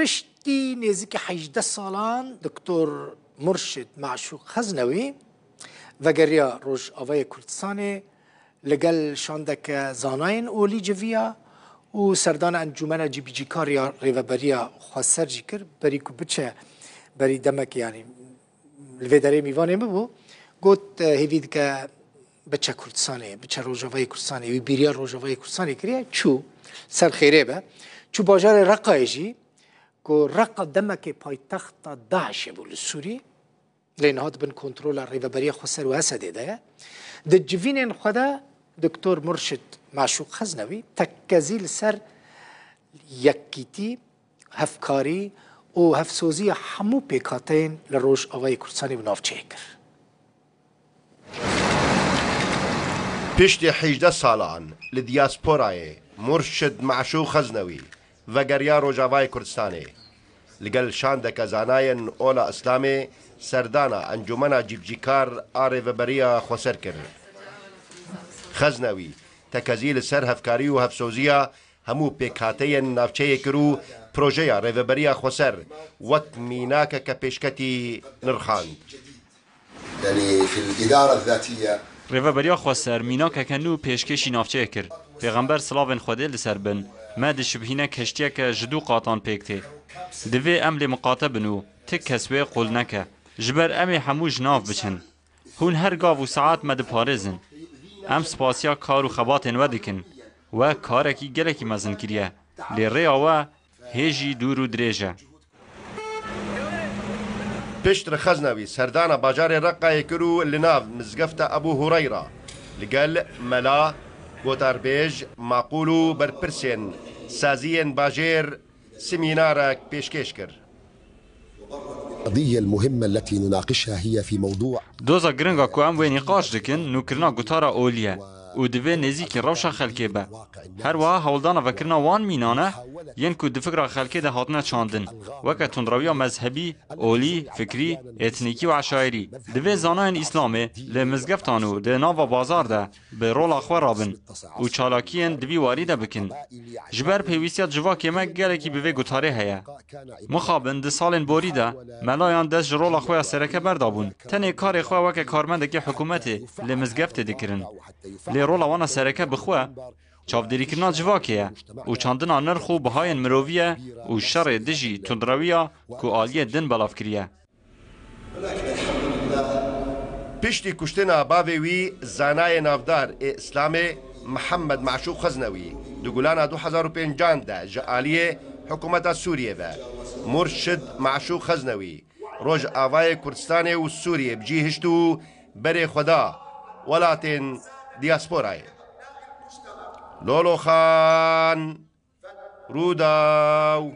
پشتی نزدیک 18 سالان دکتر مرشد معشوق خزنوی وگریا روش آوای کردستان لگل شاندک زاناین اولی جویا و سردان انجمن جی بی جی کاریا ریوبریا خواستر جی کر بری کو بچه بری دمک یعنی الویداره میوانه ببو گوت هیوید که بچه کردستانه بچه روجاوای کردستانه و بیریا روجاوای کردستانه کریه چو سر خیره به چو باجار رقایجی که رقا دمک پایتخت داعش بول سوری لین هات بن کنترل ریوبریا خواستر و اسده ده د جوینن خدا دکتر مرشد معشوق خزنوی تکزیل سر یکیتی هفکاری و هفسوزی همو پیکاتین لروش آوای کردستانی بناف چیکر پشت 18 سالان لدیاسپورای مرشد معشوق خزنوی وگریا روجاوای کردستانی لگل شاندک زاناین اولا اسلامی سردانا انجمنا جیبجیکار آره و بریا خسر کرد. خزنوی تکزیل سر هفکاری و هفسوزیا همو پیکاتی نافچه کرو پروژه ریوبریا خسر وقت میناک که پیشکتی نرخاند. يعني في الإدارة الذاتية ریوبریا خسر میناک کنو پیشکشی نافچه کرد. پیغمبر سلاون خوده لسر بن ماد شبهینه کشتیه که جدو قاطان پیکته. دوی عمل مقاطبنو تک کسوه قول نکه. جبر امی همو جناف بچن. هون هر گاو و ساعت مد پارزن. ام سپاسیا کار و خباتن ودکن و کارکی گلکی مزن کریه. لیره و هیجی دور و دریجه. پشت خزنوی سردان باجار رقای کرو لناف مزگفت ابو هریره لگل ملا گوتاربیج معقولو برپرسین سازین باجر سمینارك پیشکش کرد. القضية المهمة التي نناقشها هي في موضوع دوزا گرنگا کو ام وی نقاش دکن نوکرنا گوتارا اولیه و دوی نزیک روشا خلکه به هر وها هولدانا وکرنا وان مینانه ین کو دفکر خلکه ده هاتنه چاندن وکه تندرویا مذهبی اولی فکری اتنیکی و عشایری دوی زاناین اسلامه لمزگفتانو ده ناوا بازار ده به رول اخوار رابن و چالاکین دوی واری ده بکن جبر پیویسیات جوا که مک گلکی به گوتاره هیا مخابن ده سالن بوری ده ملایان دست رول اخوار سرکه بردابون تنه کار خواه وکه کارمنده که حکومت لمزگفت دکرن رولا وانا سرکه بخواه چاودری کرنا جواکیه و چاندنا نرخو بهاین مروویه و شر دجی تندرویه که آلیه دن بلاف کریه پشتی کشتنا باوی زانای نافدار اسلام محمد معشوق خزنوی دگولانا 2005 ده جعالیه حکومت سوریه و مرشد معشوق خزنوی روج آوای کردستان و سوریه بجی هشتو بری خدا ولاتن دیاسپورای لولو خان روداو